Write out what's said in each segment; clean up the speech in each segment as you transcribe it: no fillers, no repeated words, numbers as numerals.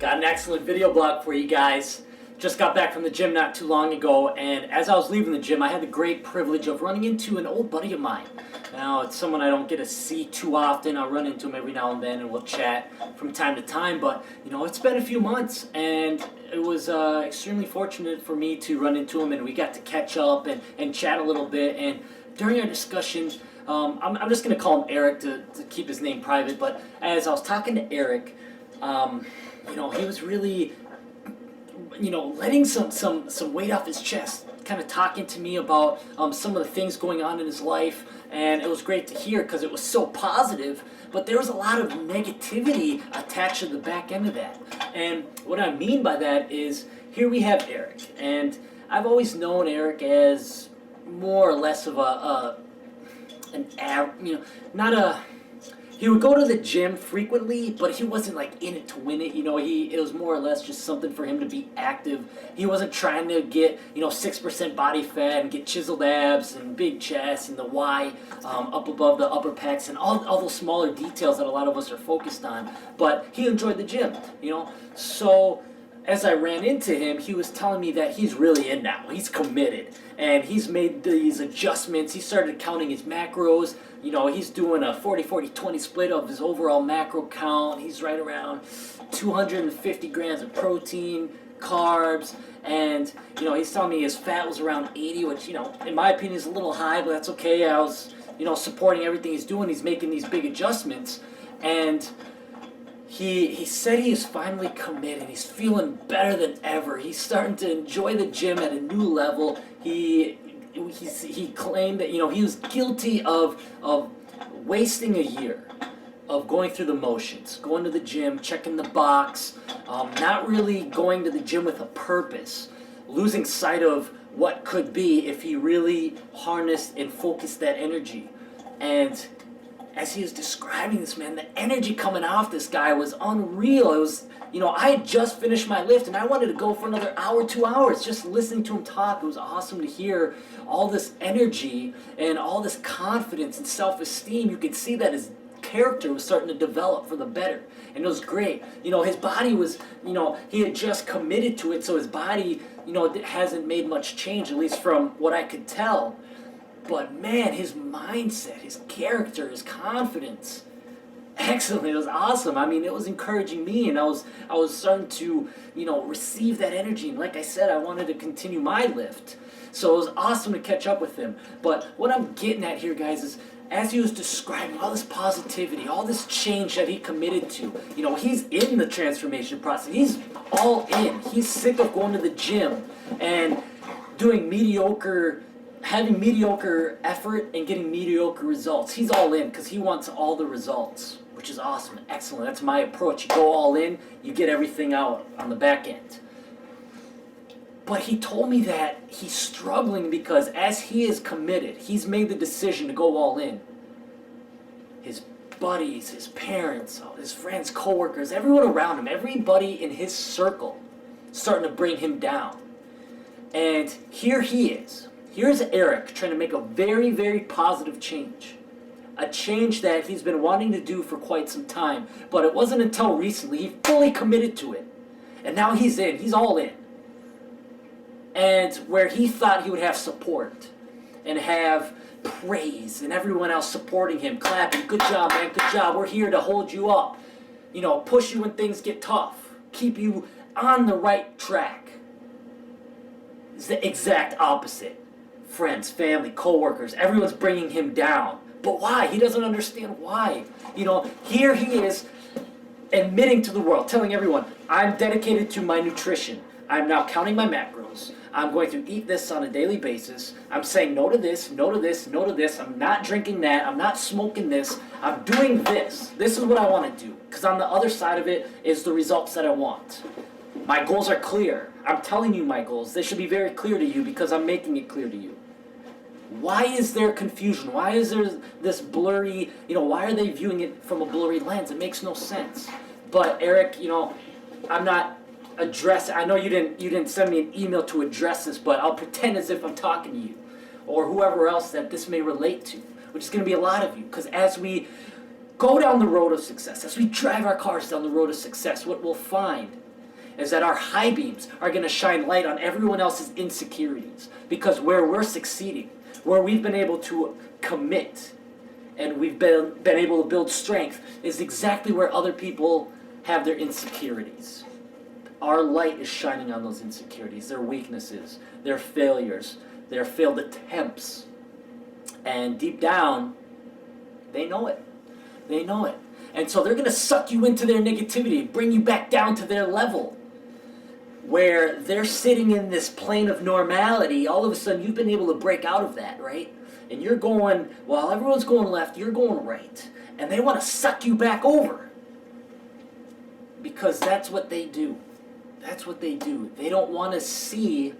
Got an excellent video blog for you guys. Just got back from the gym not too long ago, and as I was leaving the gym, I had the great privilege of running into an old buddy of mine. Now, it's someone I don't get to see too often. I'll run into him every now and then, and we'll chat from time to time, but, it's been a few months, and it was extremely fortunate for me to run into him, and we got to catch up and chat a little bit, and during our discussion, I'm just going to call him Eric to keep his name private, but as I was talking to Eric, he was really, letting some weight off his chest, kind of talking to me about some of the things going on in his life, and it was great to hear because it was so positive, but there was a lot of negativity attached to the back end of that. And what I mean by that is, here we have Eric, and I've always known Eric as more or less of he would go to the gym frequently, but he wasn't like in it to win it. It was more or less just something for him to be active. He wasn't trying to get 6% body fat and get chiseled abs and big chest and the Y up above the upper pecs and all those smaller details that a lot of us are focused on. But he enjoyed the gym, So as I ran into him, he was telling me that he's really in now. He's committed, and he's made these adjustments. He started counting his macros. He's doing a 40-40-20 split of his overall macro count. He's right around 250 grams of protein, carbs, and, he's telling me his fat was around 80, which, in my opinion is a little high, but that's okay. I was, supporting everything he's doing. He's making these big adjustments, and He said he is finally committed. He's feeling better than ever. He's starting to enjoy the gym at a new level. He claimed that he was guilty of wasting a year of going through the motions, going to the gym, checking the box, not really going to the gym with a purpose, losing sight of what could be if he really harnessed and focused that energy. And as he was describing this, man, the energy coming off this guy was unreal. It was, I had just finished my lift and I wanted to go for another hour, 2 hours, just listening to him talk. It was awesome to hear all this energy and all this confidence and self-esteem. You could see that his character was starting to develop for the better. And it was great. His body was, he had just committed to it, so his body, hasn't made much change, at least from what I could tell. But man, his mindset, his character, his confidence, excellent. It was awesome. I mean, it was encouraging me, and I was starting to, receive that energy. And like I said, I wanted to continue my lift. So it was awesome to catch up with him. But what I'm getting at here, guys, is as he was describing all this positivity, all this change that he committed to, he's in the transformation process. He's all in. He's sick of going to the gym and doing having mediocre effort and getting mediocre results. He's all in because he wants all the results, which is awesome, excellent. That's my approach. You go all in, you get everything out on the back end. But he told me that he's struggling because as he is committed, he's made the decision to go all in. His buddies, his parents, his friends, coworkers, everyone around him, everybody in his circle starting to bring him down. And here he is. Here's Eric trying to make a very, very positive change. A change that he's been wanting to do for quite some time. But it wasn't until recently he fully committed to it. And now he's in. He's all in. And where he thought he would have support and have praise and everyone else supporting him, clapping, good job, man, good job, we're here to hold you up. Push you when things get tough. Keep you on the right track. It's the exact opposite. Friends, family, co-workers, everyone's bringing him down. But why? He doesn't understand why. Here he is admitting to the world, telling everyone, I'm dedicated to my nutrition. I'm now counting my macros. I'm going to eat this on a daily basis. I'm saying no to this, no to this, no to this. I'm not drinking that. I'm not smoking this. I'm doing this. This is what I want to do. Because on the other side of it is the results that I want. My goals are clear. I'm telling you my goals. They should be very clear to you because I'm making it clear to you. Why is there confusion? Why is there this blurry, why are they viewing it from a blurry lens? It makes no sense. But Eric, I'm not addressing, I know you didn't send me an email to address this, but I'll pretend as if I'm talking to you or whoever else that this may relate to, which is going to be a lot of you. Because as go down the road of success, as we drive our cars down the road of success, what we'll find is that our high beams are going to shine light on everyone else's insecurities. Because where we're succeeding, where we've been able to commit, and we've been able to build strength, is exactly where other people have their insecurities. Our light is shining on those insecurities, their weaknesses, their failures, their failed attempts. And deep down, they know it. They know it. And so they're going to suck you into their negativity, bring you back down to their level, where they're sitting in this plane of normality. All of a sudden, you've been able to break out of that, right? And you're going, well, everyone's going left, you're going right. And they want to suck you back over. Because that's what they do. That's what they do. They don't want to see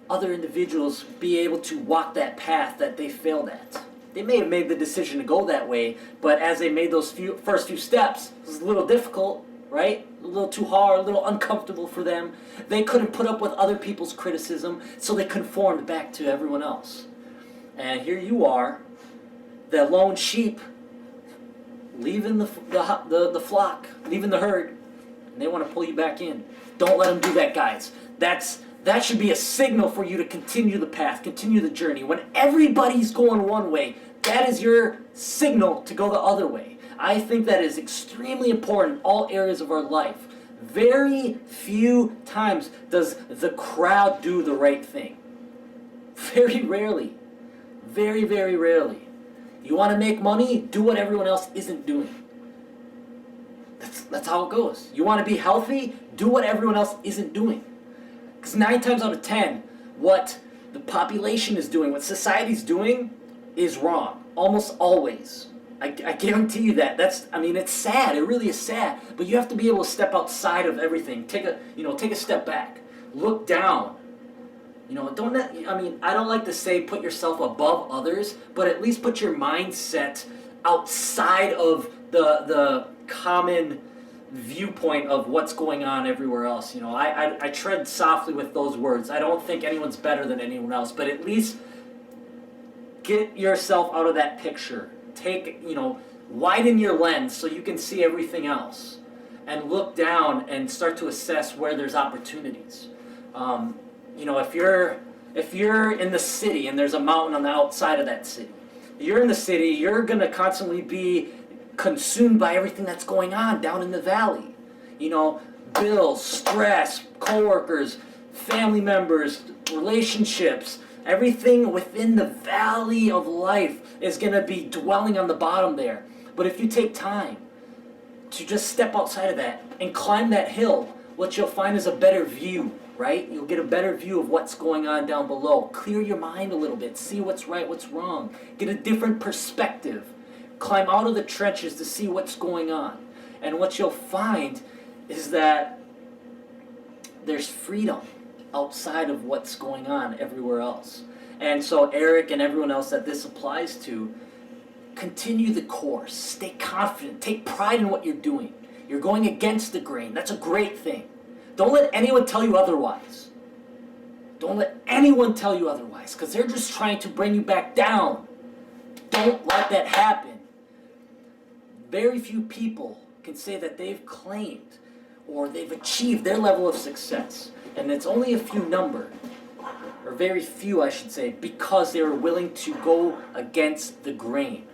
other individuals be able to walk that path that they failed at. They may have made the decision to go that way, but as they made those first few steps, it was a little difficult, right? A little too hard, a little uncomfortable for them. They couldn't put up with other people's criticism, so they conformed back to everyone else. And here you are, the lone sheep, leaving the flock, leaving the herd, and they want to pull you back in. Don't let them do that, guys. That should be a signal for you to continue the path, continue the journey. When everybody's going one way, that is your signal to go the other way. I think that is extremely important in all areas of our life. Very few times does the crowd do the right thing. Very rarely. Very, very rarely. You want to make money? Do what everyone else isn't doing. That's how it goes. You want to be healthy? Do what everyone else isn't doing. Because 9 times out of 10, what the population is doing, what society's doing, is wrong. Almost always. I guarantee you that. It's sad. It really is sad. But you have to be able to step outside of everything. Take a step back. Look down. I don't like to say put yourself above others, but at least put your mindset outside of the common viewpoint of what's going on everywhere else. I tread softly with those words. I don't think anyone's better than anyone else, but at least get yourself out of that picture. Widen your lens so you can see everything else, and look down and start to assess where there's opportunities. If you're in the city and there's a mountain on the outside of that city, you're in the city, you're gonna constantly be consumed by everything that's going on down in the valley. Bills, stress, coworkers, family members, relationships, everything within the valley of life is going to be dwelling on the bottom there. But if you take time to just step outside of that and climb that hill, what you'll find is a better view, right? You'll get a better view of what's going on down below. Clear your mind a little bit. See what's right, what's wrong. Get a different perspective. Climb out of the trenches to see what's going on. And what you'll find is that there's freedom outside of what's going on everywhere else. And so Eric and everyone else that this applies to, continue the course. Stay confident. Take pride in what you're doing. You're going against the grain. That's a great thing. Don't let anyone tell you otherwise. Don't let anyone tell you otherwise, because they're just trying to bring you back down. Don't let that happen. Very few people can say that they've claimed or they've achieved their level of success. And it's only a few number, or very few I should say, because they were willing to go against the grain.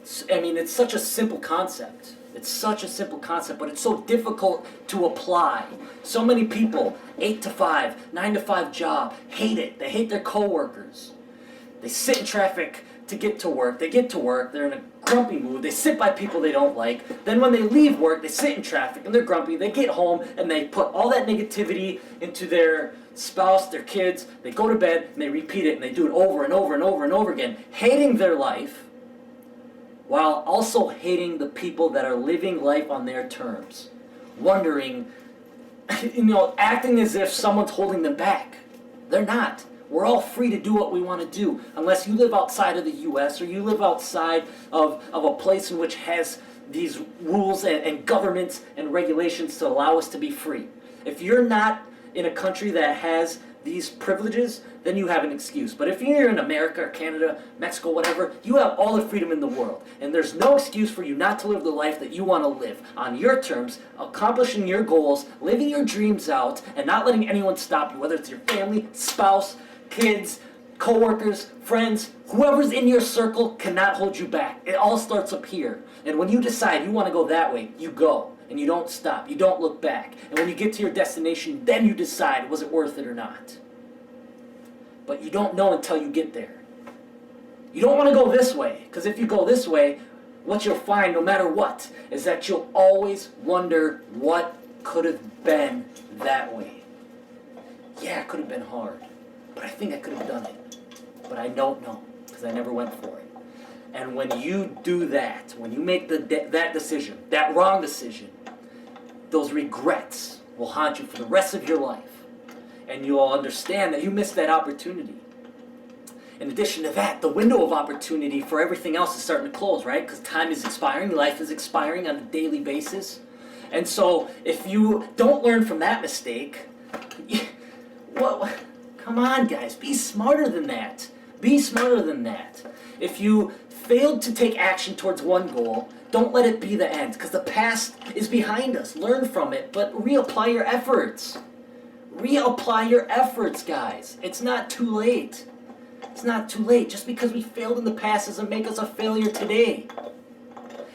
It's such a simple concept. It's such a simple concept, but it's so difficult to apply. So many people, 8 to 5, 9 to 5 job, hate it. They hate their coworkers. They sit in traffic to get to work. They get to work, they're in a grumpy mood. They sit by people they don't like. Then when they leave work, they sit in traffic and they're grumpy. They get home and they put all that negativity into their spouse, their kids. They go to bed and they repeat it, and they do it over and over and over and over again, hating their life while also hating the people that are living life on their terms. Wondering, acting as if someone's holding them back. They're not. We're all free to do what we want to do, unless you live outside of the U.S. or you live outside of a place in which has these rules and governments and regulations to allow us to be free. If you're not in a country that has these privileges, then you have an excuse. But if you're in America or Canada, Mexico, whatever, you have all the freedom in the world. And there's no excuse for you not to live the life that you want to live on your terms, accomplishing your goals, living your dreams out, and not letting anyone stop you, whether it's your family, spouse, kids, co-workers, friends, whoever's in your circle cannot hold you back. It all starts up here. And when you decide you want to go that way, you go. And you don't stop. You don't look back. And when you get to your destination, then you decide, was it worth it or not? But you don't know until you get there. You don't want to go this way, because if you go this way, what you'll find, no matter what, is that you'll always wonder what could have been that way. Yeah, it could have been hard, but I think I could have done it. But I don't know, because I never went for it. And when you do that, when you make that decision, that wrong decision, those regrets will haunt you for the rest of your life. And you'll understand that you missed that opportunity. In addition to that, the window of opportunity for everything else is starting to close, right? Because time is expiring, life is expiring on a daily basis. And so if you don't learn from that mistake, come on, guys, be smarter than that. Be smarter than that. If you failed to take action towards one goal, don't let it be the end, because the past is behind us. Learn from it, but reapply your efforts. Reapply your efforts, guys. It's not too late. It's not too late. Just because we failed in the past doesn't make us a failure today.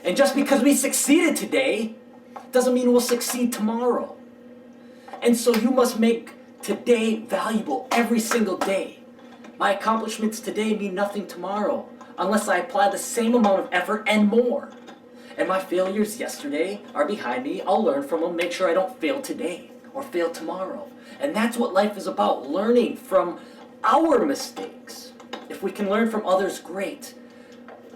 And just because we succeeded today doesn't mean we'll succeed tomorrow. And so you must make today valuable every single day. My accomplishments today mean nothing tomorrow unless I apply the same amount of effort and more. And my failures yesterday are behind me. I'll learn from them, make sure I don't fail today or fail tomorrow. And that's what life is about, learning from our mistakes. If we can learn from others, great.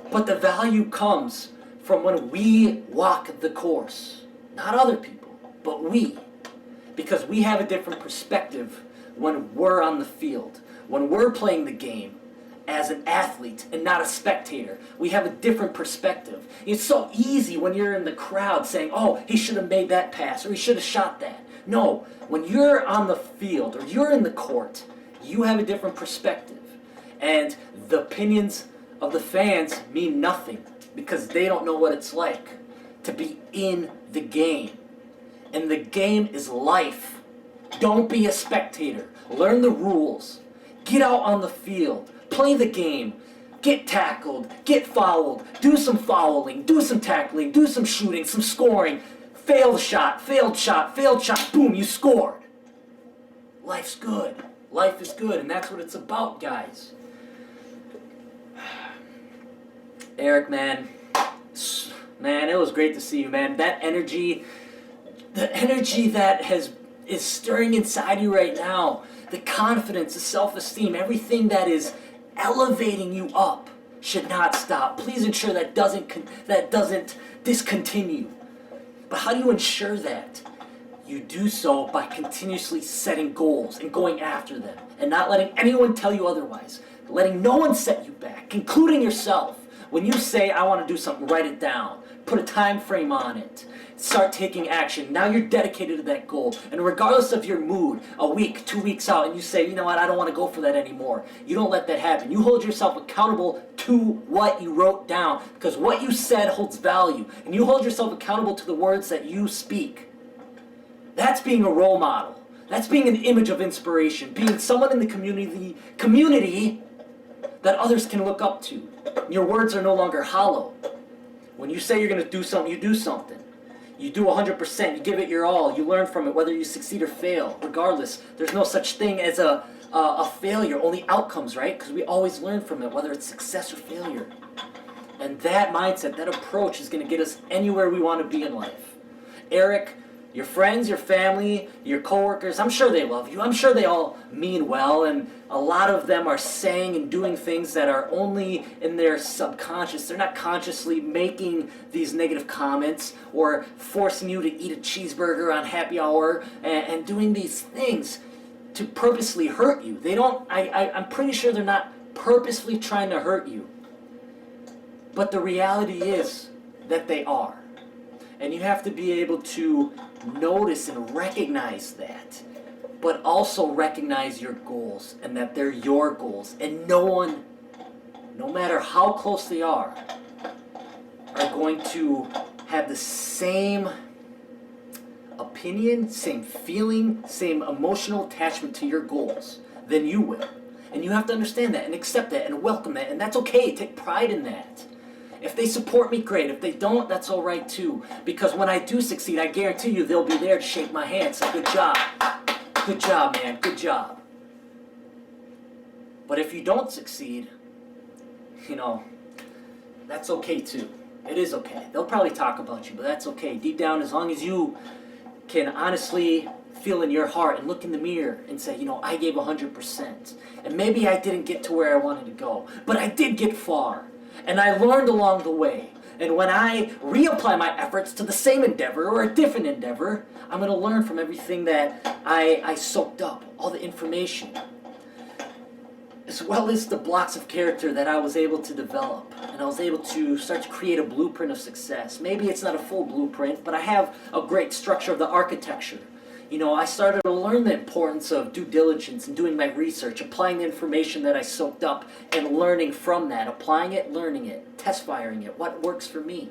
But the value comes from when we walk the course. Not other people, but we. Because we have a different perspective when we're on the field, when we're playing the game as an athlete and not a spectator. We have a different perspective. It's so easy when you're in the crowd saying, oh, he should have made that pass or he should have shot that. No, when you're on the field or you're in the court, you have a different perspective. And the opinions of the fans mean nothing because they don't know what it's like to be in the game. And the game is life. Don't be a spectator. Learn the rules. Get out on the field. Play the game. Get tackled. Get fouled. Do some fouling. Do some tackling. Do some shooting. Some scoring. Failed shot. Failed shot. Failed shot. Boom, you scored. Life's good. Life is good, and that's what it's about, guys. Eric, man, it was great to see you, man. That energy, the energy that is stirring inside you right now, the confidence, the self-esteem, everything that is elevating you up should not stop. Please ensure that doesn't discontinue. But how do you ensure that? You do so by continuously setting goals and going after them and not letting anyone tell you otherwise. Letting no one set you back, including yourself. When you say, I want to do something, write it down. Put a time frame on it. Start taking action. Now you're dedicated to that goal. And regardless of your mood, a week, 2 weeks out, and you say, you know what, I don't want to go for that anymore. You don't let that happen. You hold yourself accountable to what you wrote down because what you said holds value. And you hold yourself accountable to the words that you speak. That's being a role model. That's being an image of inspiration. Being someone in the community that others can look up to. Your words are no longer hollow. When you say you're going to do something, you do something. You do 100%. You give it your all. You learn from it, whether you succeed or fail. Regardless, there's no such thing as a failure. Only outcomes, right? Because we always learn from it, whether it's success or failure. And that mindset, that approach is going to get us anywhere we want to be in life. Eric, your friends, your family, your coworkers, I'm sure they love you. I'm sure they all mean well, and a lot of them are saying and doing things that are only in their subconscious. They're not consciously making these negative comments or forcing you to eat a cheeseburger on happy hour and doing these things to purposely hurt you. I'm pretty sure they're not purposely trying to hurt you. But the reality is that they are. And you have to be able to notice and recognize that. but also recognize your goals and that they're your goals. And no one, no matter how close they are going to have the same opinion, same feeling, same emotional attachment to your goals than you will. And you have to understand that and accept that and welcome that. And that's okay. Take pride in that. If they support me, great. If they don't, that's all right too. Because when I do succeed, I guarantee you they'll be there to shake my hand. Say, good job. Good job, man. Good job. But if you don't succeed, that's okay too. It is okay. They'll probably talk about you, but that's okay. Deep down, as long as you can honestly feel in your heart and look in the mirror and say, I gave 100%. And maybe I didn't get to where I wanted to go, but I did get far. And I learned along the way. And when I reapply my efforts to the same endeavor or a different endeavor, I'm going to learn from everything that I soaked up, all the information, as well as the blocks of character that I was able to develop. And I was able to start to create a blueprint of success. Maybe it's not a full blueprint, but I have a great structure of the architecture. I started to learn the importance of due diligence and doing my research, applying the information that I soaked up and learning from that, applying it, learning it, test firing it, what works for me.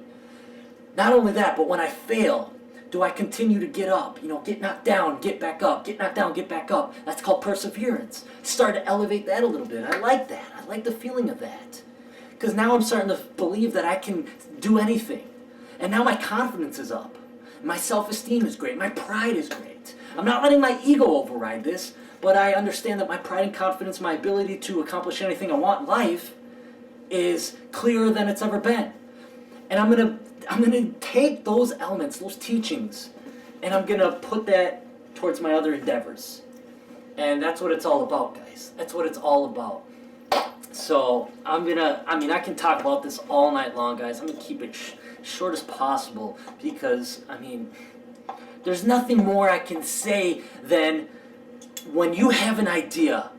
Not only that, but when I fail, do I continue to get up? Get knocked down, get back up, get knocked down, get back up. That's called perseverance. Start to elevate that a little bit. I like that. I like the feeling of that. Because now I'm starting to believe that I can do anything. And now my confidence is up. My self-esteem is great. My pride is great. I'm not letting my ego override this, but I understand that my pride and confidence, my ability to accomplish anything I want in life is clearer than it's ever been. And I'm gonna take those elements, those teachings, and I'm gonna put that towards my other endeavors. And that's what it's all about, guys. That's what it's all about. So I can talk about this all night long, guys. I'm gonna keep it short as possible because, there's nothing more I can say than when you have an idea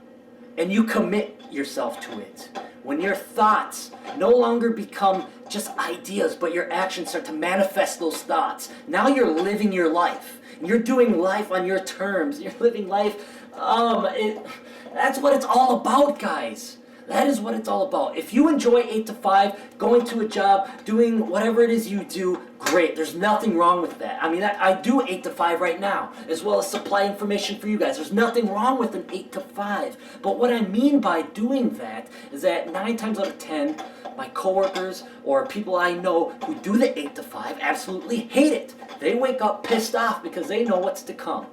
and you commit yourself to it, when your thoughts no longer become just ideas, but your actions start to manifest those thoughts. Now you're living your life. You're doing life on your terms. You're living life. That's what it's all about, guys. That is what it's all about. If you enjoy 8 to 5, going to a job, doing whatever it is you do, great. There's nothing wrong with that. I do 8 to 5 right now, as well as supply information for you guys. There's nothing wrong with an 8 to 5. But what I mean by doing that is that 9 times out of 10, my coworkers or people I know who do the 8 to 5 absolutely hate it. They wake up pissed off because they know what's to come.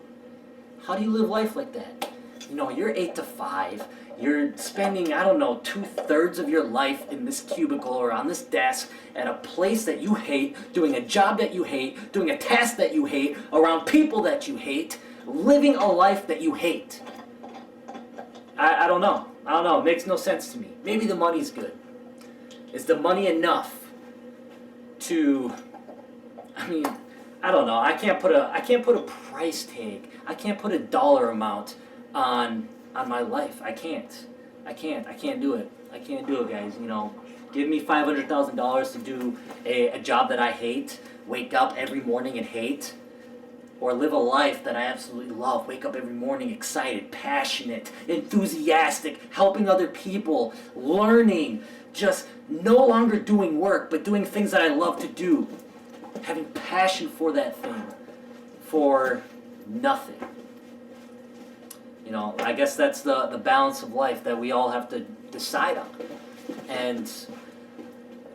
How do you live life like that? You're 8 to 5. You're spending, 2/3 of your life in this cubicle or on this desk at a place that you hate, doing a job that you hate, doing a task that you hate, around people that you hate, living a life that you hate. I don't know. It makes no sense to me. Maybe the money's good. Is the money enough to, I don't know. I can't put a price tag. I can't put a dollar amount on my life. I can't do it. I can't do it, guys. Give me $500,000 to do a job that I hate, wake up every morning and hate, or live a life that I absolutely love, wake up every morning excited, passionate, enthusiastic, helping other people, learning, just no longer doing work, but doing things that I love to do, having passion for that thing, for nothing. I guess that's the balance of life that we all have to decide on. And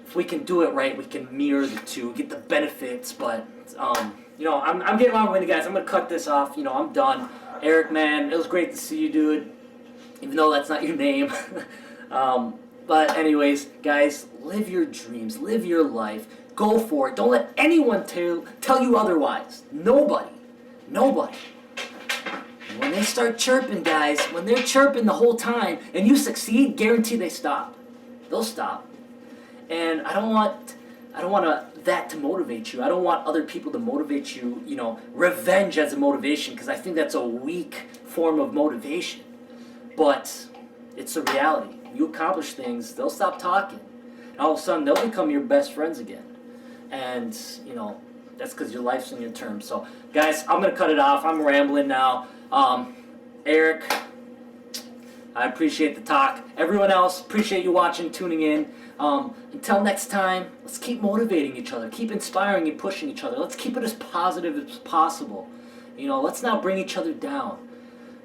if we can do it right, we can mirror the two, get the benefits. But, I'm getting long-winded, guys. I'm going to cut this off. I'm done. Eric, man, it was great to see you, dude, even though that's not your name. But anyways, guys, live your dreams. Live your life. Go for it. Don't let anyone tell you otherwise. Nobody. When they start chirping, guys, when they're chirping the whole time and you succeed, guarantee they stop. They'll stop. And I don't want that to motivate you. I don't want other people to motivate you, revenge as a motivation, because I think that's a weak form of motivation. But it's a reality. You accomplish things, they'll stop talking. And all of a sudden, they'll become your best friends again. And, that's because your life's on your terms. So, guys, I'm going to cut it off. I'm rambling now. Eric, I appreciate the talk. Everyone else, appreciate you watching, tuning in. Until next time, let's keep motivating each other, keep inspiring and pushing each other. Let's keep it as positive as possible. Let's not bring each other down.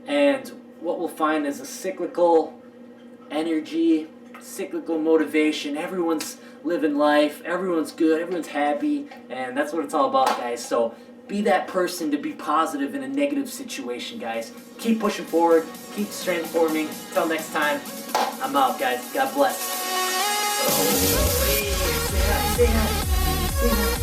And what we'll find is a cyclical energy, cyclical motivation. Everyone's living life, everyone's good, everyone's happy, and that's what it's all about, guys. So be that person to be positive in a negative situation, guys. Keep pushing forward, keep transforming. Until next time, I'm out, guys. God bless. Oh, say hi, say hi, say hi.